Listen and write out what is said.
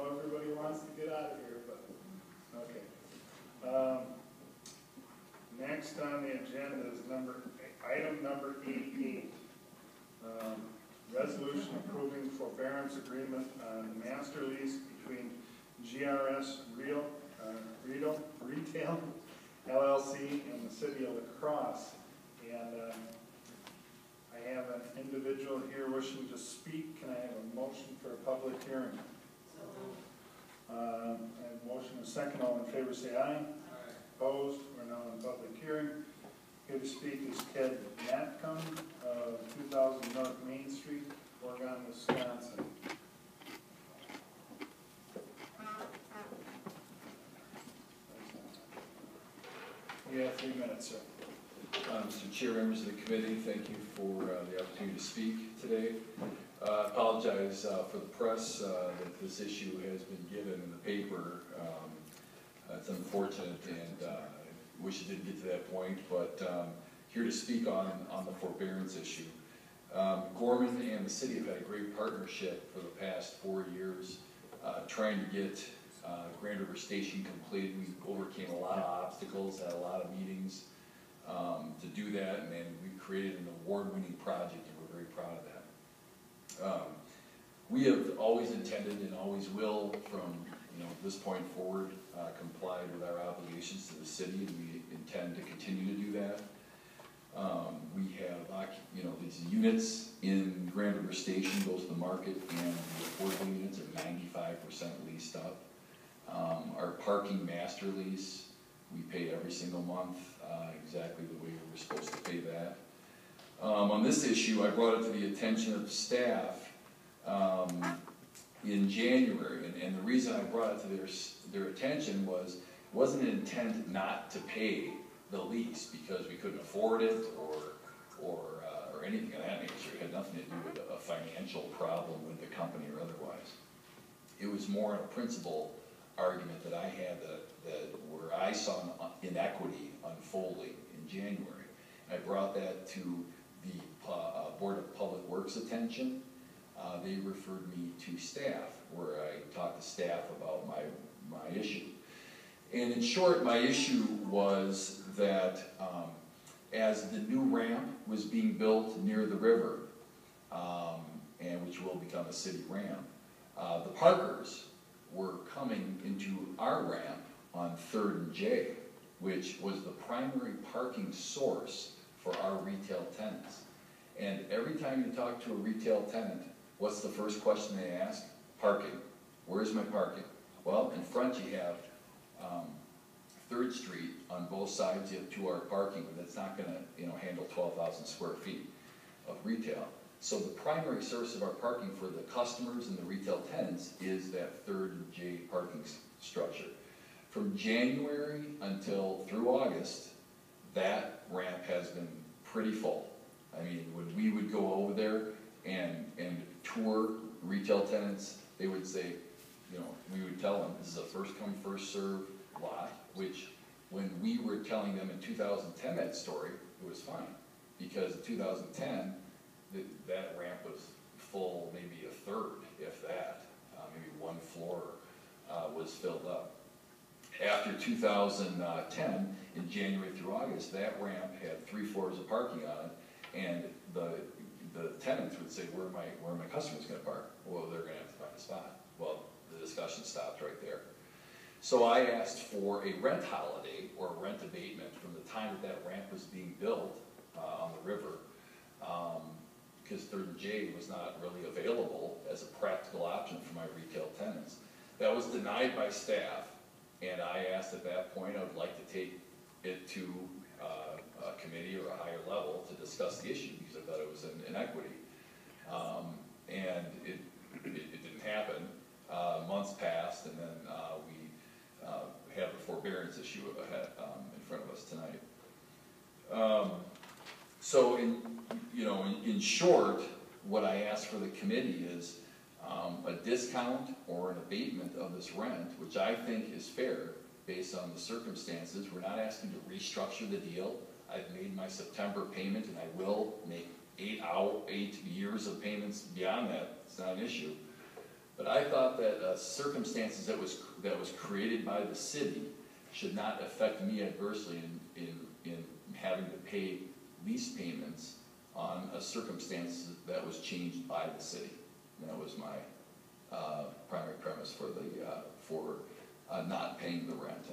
know everybody wants to get out of here, but, okay. Next on the agenda is item number 88. Resolution approving forbearance agreement on the master lease between GRS Retail LLC and the city of Crosse. And I have an individual here wishing to speak. Can I have a motion for a public hearing? I have a motion and a second. All in favor say aye. Aye. Opposed? We're now in public hearing. Here to speak is Ted Matcom of 2000 North Main Street, Oregon, Wisconsin. You have 3 minutes, sir. Mr. Chair, members of the committee, thank you for the opportunity to speak today. I apologize for the press that this issue has been given in the paper. It's unfortunate, and I wish it didn't get to that point, but here to speak on the forbearance issue. Gorman and the city have had a great partnership for the past 4 years trying to get Grand River Station completed. We overcame a lot of obstacles, had a lot of meetings to do that, and then we created an award-winning project, and we're very proud of that. We have always intended and always will, from this point forward, comply with our obligations to the city, and we intend to continue to do that. We have these units in Grand River Station, both the market and the affordable units are 95% leased up. Our parking master lease, we pay every single month exactly the way we're supposed to pay that. On this issue, I brought it to the attention of staff in January, and the reason I brought it to their attention was it wasn't an intent not to pay the lease because we couldn't afford it or anything of that nature. It had nothing to do with a financial problem with the company or otherwise. It was more a principle argument that I had that where I saw an inequity unfolding in January. I brought that to the Board of Public Works' attention. They referred me to staff, where I talked to staff about my issue. And in short, my issue was that as the new ramp was being built near the river, and which will become a city ramp, the parkers were coming into our ramp on 3rd and J, which was the primary parking source for our retail tenants. And every time you talk to a retail tenant, what's the first question they ask? Parking. Where's my parking? Well, in front you have 3rd Street on both sides. You have 2-hour parking, but that's not going to handle 12,000 square feet of retail. So the primary source of our parking for the customers and the retail tenants is that 3rd and J parking structure. From January through August, that ramp has been pretty full. I mean, when we would go over there and tour retail tenants, they would say, we would tell them this is a first come, first serve lot, which when we were telling them in 2010 that story, it was fine. Because in 2010, that ramp was full, maybe a third, if that. Maybe 1 floor was filled up. After 2010, in January through August, that ramp had 3 floors of parking on it, and the tenants would say, where are my customers going to park? Well, they're going to have to find a spot. Well, the discussion stopped right there. So I asked for a rent holiday or a rent abatement from the time that ramp was being built on the river, because 3rd and J was not really available as a practical option for my retail tenants. That was denied by staff, and I asked at that point I would like to take it to a committee or a higher level to discuss the issue because I thought it was an inequity. And it didn't happen. Months passed, and then we have a forbearance issue in front of us tonight. So in short, what I asked for the committee is a discount or an abatement of this rent, which I think is fair based on the circumstances. We're not asking to restructure the deal. I've made my September payment, and I will make 8 years of payments beyond that. It's not an issue. But I thought that circumstances that was created by the city should not affect me adversely in having to pay lease payments on a circumstance that was changed by the city. And that was my primary premise for not paying the rent.